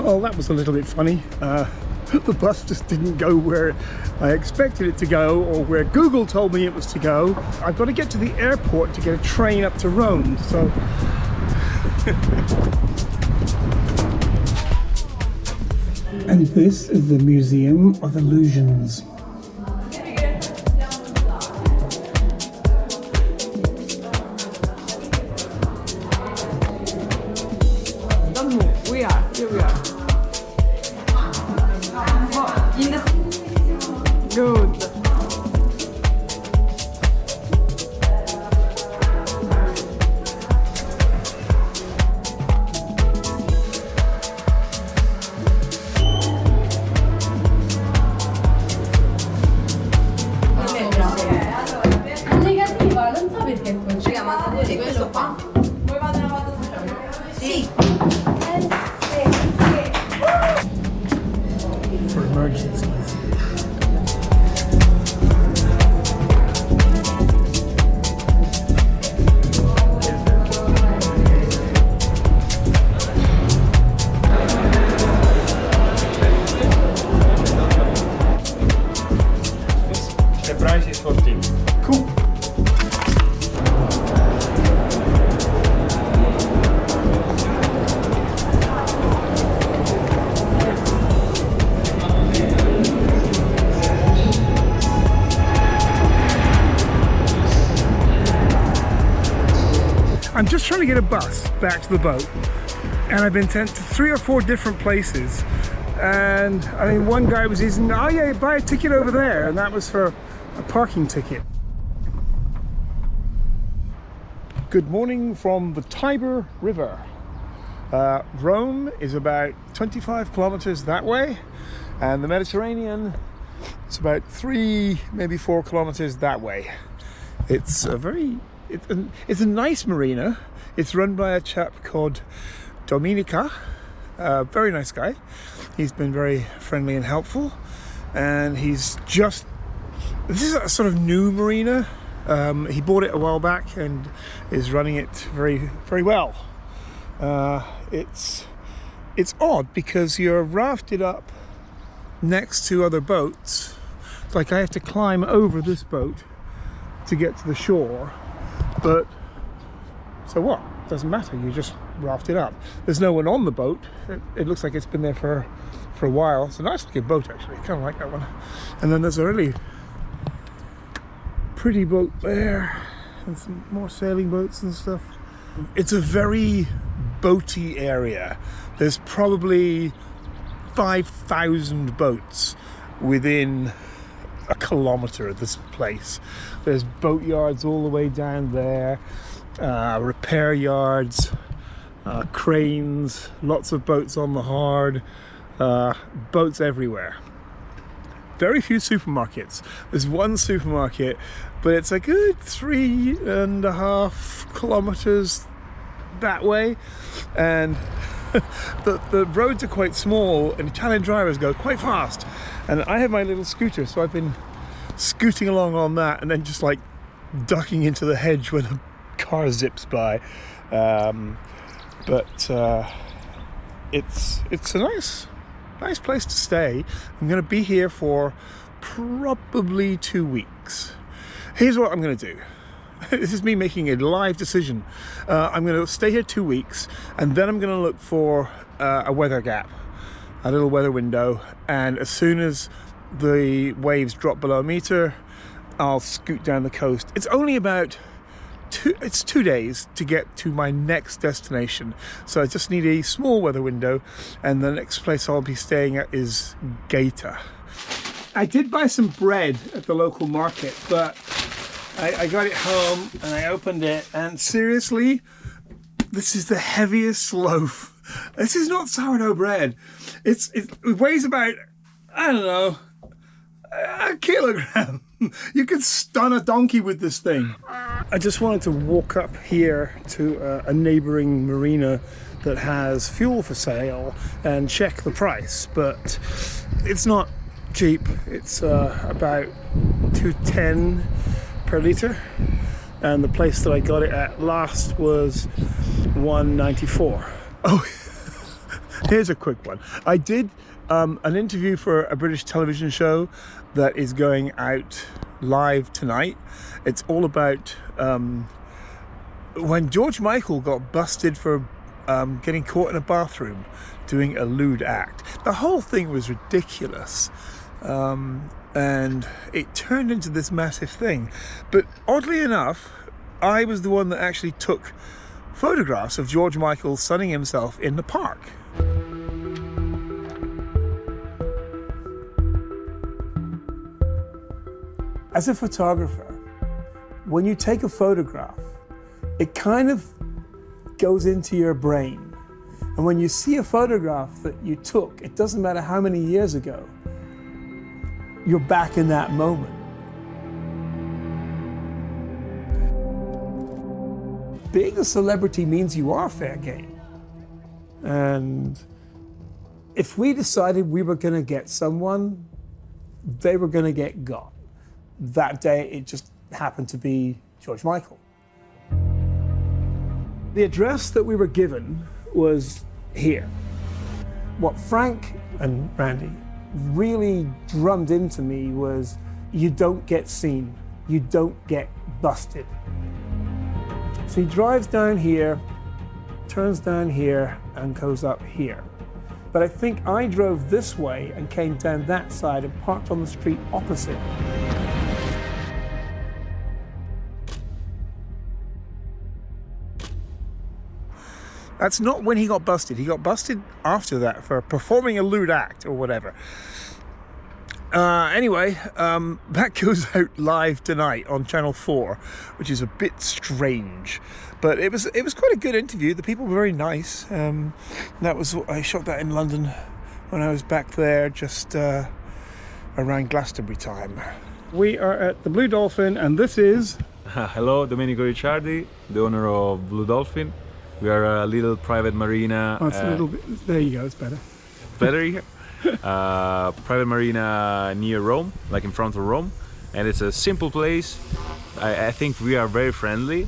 Oh, that was a little bit funny. The bus just didn't go where I expected it to go, or where Google told me it was to go. I've got to get to the airport to get a train up to Rome, so... And this is the Museum of Illusions. Here we are. Good. Negativa, non so perché poi ci chiama quello qua. Vuoi fare una volta su? Sì. For emergencies. The price is 14. Cool. I'm just trying to get a bus back to the boat, and I've been sent to 3 or 4 different places, and I mean, one guy was using, oh yeah, buy a ticket over there, and that was for a parking ticket. Good morning from the Tiber River. Rome is about 25 kilometers that way, and the Mediterranean is about 3, maybe 4 kilometers that way. It's a very it's a nice marina. It's run by a chap called Dominica, very nice guy. He's been very friendly and helpful, and this is a sort of new marina. He bought it a while back and is running it very, very well. It's odd because you're rafted up next to other boats. Like I have to climb over this boat to get to the shore, but so what? Doesn't matter, you just raft it up. There's no one on the boat. It looks like it's been there for a while. It's a nice looking boat actually, I kind of like that one. And then there's a really pretty boat there and some more sailing boats and stuff. It's a very boaty area. There's probably 5,000 boats within a kilometre of this place. There's boat yards all the way down there, repair yards, cranes, lots of boats on the Hard, boats everywhere. Very few supermarkets. There's one supermarket, but it's a good 3.5 kilometers that way, and the roads are quite small, and Italian drivers go quite fast. And I have my little scooter, so I've been scooting along on that, and then just like ducking into the hedge when a car zips by. It's a nice place to stay. I'm going to be here for probably 2 weeks. Here's what I'm going to do. This is me making a live decision. I'm going to stay here 2 weeks, and then I'm going to look for a weather gap, a little weather window, and as soon as the waves drop below a meter, I'll scoot down the coast. It's only about 2 days to get to my next destination, so I just need a small weather window, and the next place I'll be staying at is Gator. I did buy some bread at the local market, but I got it home and I opened it, and seriously, this is the heaviest loaf. This is not sourdough bread. It weighs about, I don't know, a kilogram. You could stun a donkey with this thing. I just wanted to walk up here to a neighboring marina that has fuel for sale and check the price, but it's not cheap. It's about $2.10 per litre, and the place that I got it at last was $1.94. Oh, Here's a quick one. I did an interview for a British television show that is going out live tonight. It's all about when George Michael got busted for getting caught in a bathroom doing a lewd act. The whole thing was ridiculous. And it turned into this massive thing. But oddly enough, I was the one that actually took photographs of George Michael sunning himself in the park. As a photographer, when you take a photograph, it kind of goes into your brain. And when you see a photograph that you took, it doesn't matter how many years ago, you're back in that moment. Being a celebrity means you are fair game. And if we decided we were going to get someone, they were going to get got. That day, it just happened to be George Michael. The address that we were given was here. What Frank and Randy really drummed into me was, you don't get seen, you don't get busted. So he drives down here, turns down here, and goes up here. But I think I drove this way and came down that side and parked on the street opposite. That's not when he got busted. He got busted after that for performing a lewd act or whatever. Anyway, that goes out live tonight on Channel 4, which is a bit strange, but it was quite a good interview. The people were very nice. I shot that in London when I was back there just around Glastonbury time. We are at the Blue Dolphin, and this is hello, Domenico Ricciardi, the owner of Blue Dolphin. We are a little private marina. Oh, it's a little bit. There you go. It's better. Better here. Private marina near Rome, like in front of Rome, and it's a simple place. I think we are very friendly,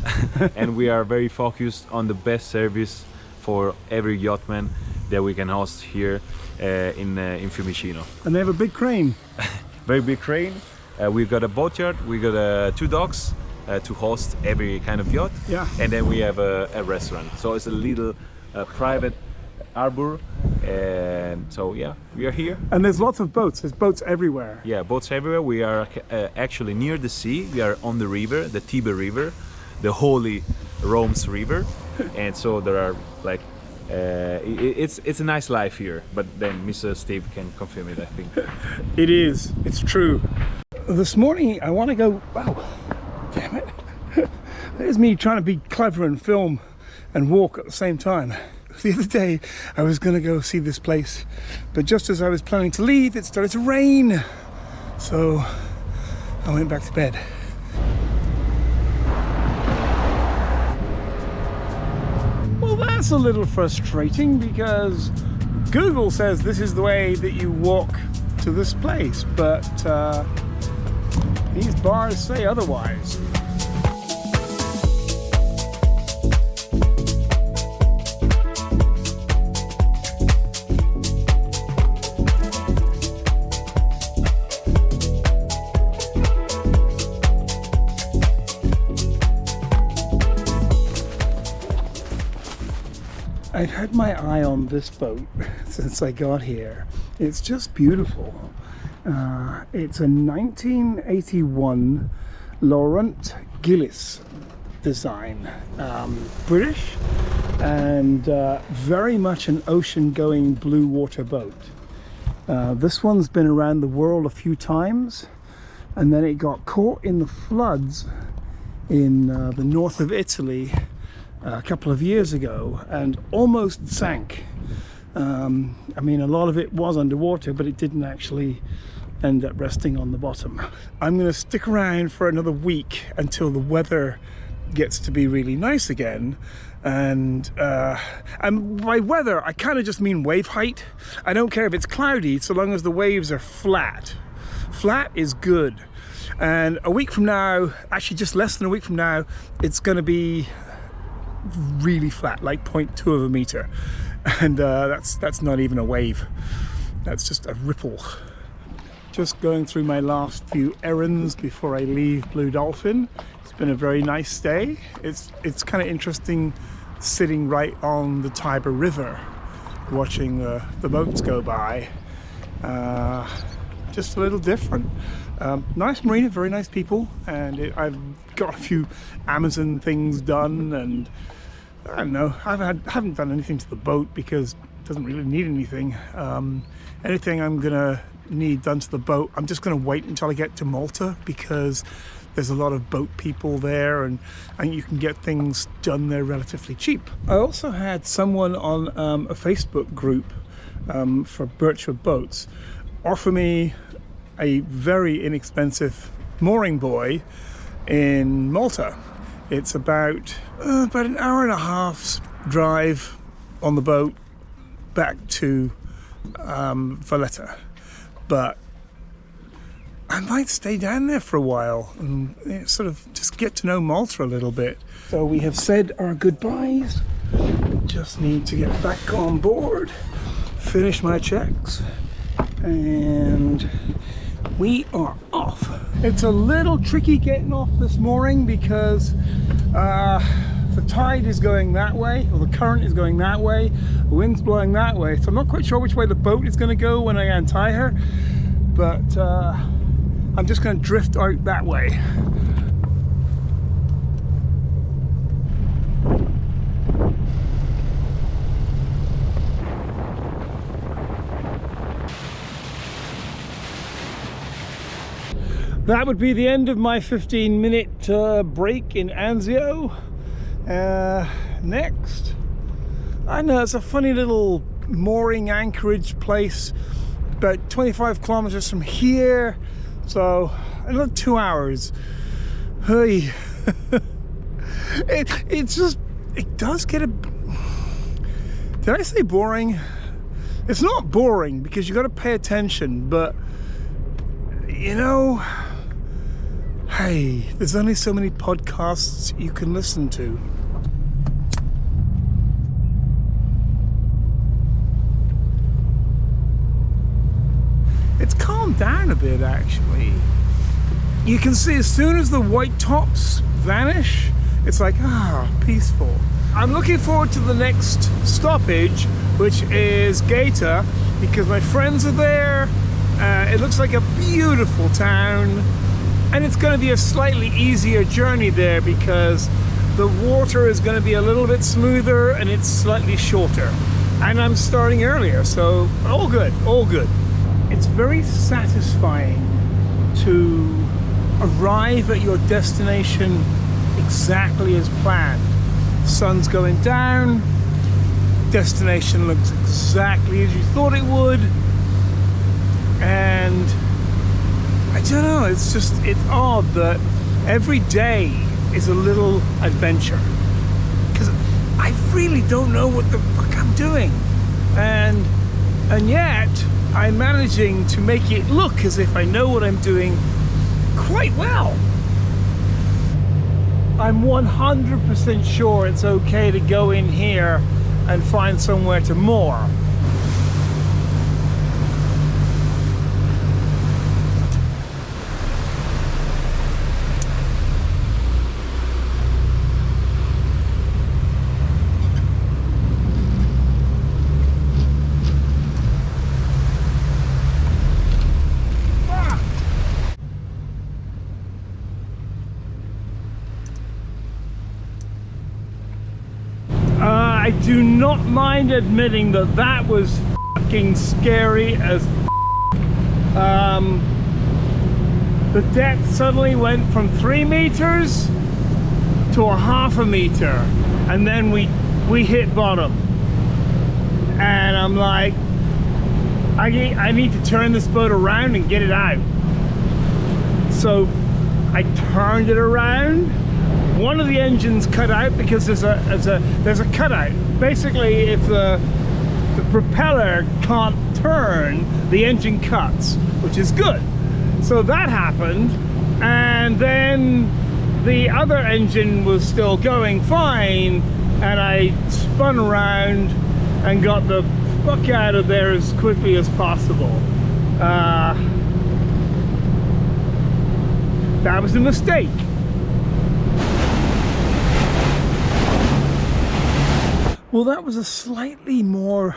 and we are very focused on the best service for every yachtman that we can host here in Fiumicino. And they have a big crane. Very big crane. We've got a boatyard. We got 2 docks. To host every kind of yacht, yeah. And then we have a restaurant. So it's a little private harbor, and so yeah, we are here. And there's lots of boats. There's boats everywhere. Yeah, boats everywhere. We are actually near the sea. We are on the river, the Tiber River, the holy Rome's river, and so there are like it's a nice life here. But then Mr. Steve can confirm it, I think. It is. It's true. This morning I want to go. Wow. Damn it. There's me trying to be clever and film and walk at the same time. The other day I was going to go see this place, but just as I was planning to leave, it started to rain. So I went back to bed. Well, that's a little frustrating because Google says this is the way that you walk to this place, but these bars say otherwise. I've had my eye on this boat since I got here. It's just beautiful. It's a 1981 Laurent Gillis design, British, and very much an ocean-going blue water boat. This one's been around the world a few times, and then it got caught in the floods in the north of Italy a couple of years ago and almost sank. I mean, a lot of it was underwater, but it didn't actually end up resting on the bottom. I'm going to stick around for another week until the weather gets to be really nice again. And by weather, I kind of just mean wave height. I don't care if it's cloudy, so long as the waves are flat. Flat is good. And a week from now, actually just less than a week from now, it's going to be really flat, like 0.2 of a meter, and that's not even a wave. That's just a ripple. Just going through my last few errands before I leave Blue Dolphin. It's been a very nice stay. It's kind of interesting sitting right on the Tiber River, watching the boats go by. Just a little different. Nice marina, very nice people, and I've got a few Amazon things done, and I don't know, I haven't done anything to the boat because it doesn't really need anything. Anything I'm gonna need done to the boat, I'm just gonna wait until I get to Malta, because there's a lot of boat people there, and you can get things done there relatively cheap. I also had someone on a Facebook group for Birchwood Boats offer me a very inexpensive mooring buoy in Malta. It's about an hour and a half's drive on the boat back to Valletta, but I might stay down there for a while and sort of just get to know Malta a little bit. So we have said our goodbyes. Just need to get back on board, finish my checks, and we are off. It's a little tricky getting off this morning because the tide is going that way, or the current is going that way, the wind's blowing that way, so I'm not quite sure which way the boat is going to go when I untie her, but I'm just going to drift out that way. That would be the end of my 15-minute break in Anzio. Next, I know it's a funny little mooring anchorage place, about 25 kilometers from here, so another 2 hours. Hey, it does get a. Did I say boring? It's not boring because you got to pay attention, but you know. Hey, there's only so many podcasts you can listen to. It's calmed down a bit, actually. You can see as soon as the white tops vanish, it's like, peaceful. I'm looking forward to the next stoppage, which is Gator, because my friends are there. It looks like a beautiful town. And it's going to be a slightly easier journey there because the water is going to be a little bit smoother and it's slightly shorter. And I'm starting earlier, so all good, all good. It's very satisfying to arrive at your destination exactly as planned. Sun's going down, destination looks exactly as you thought it would, and I don't know, it's odd that every day is a little adventure, because I really don't know what the fuck I'm doing, and yet I'm managing to make it look as if I know what I'm doing quite well. I'm 100% sure it's okay to go in here and find somewhere to moor. I do not mind admitting that that was fucking scary as the depth suddenly went from 3 meters to 1/2 meter, and then we hit bottom, and I'm like, I need to turn this boat around and get it out. So I turned it around. One of the engines cut out because there's a cutout. Basically, if the propeller can't turn, the engine cuts, which is good. So that happened, and then the other engine was still going fine, and I spun around and got the fuck out of there as quickly as possible. That was a mistake. Well, that was a slightly more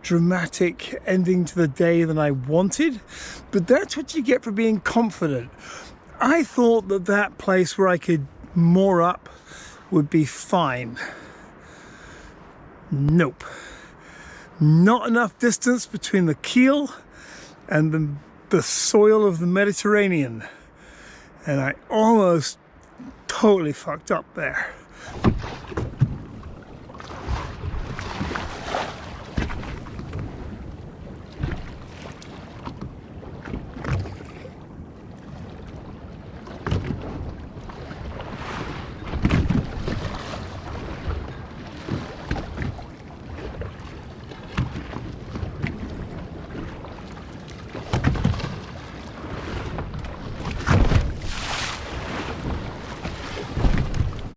dramatic ending to the day than I wanted, but that's what you get for being confident. I thought that that place where I could moor up would be fine. Nope. Not enough distance between the keel and the soil of the Mediterranean. And I almost totally fucked up there.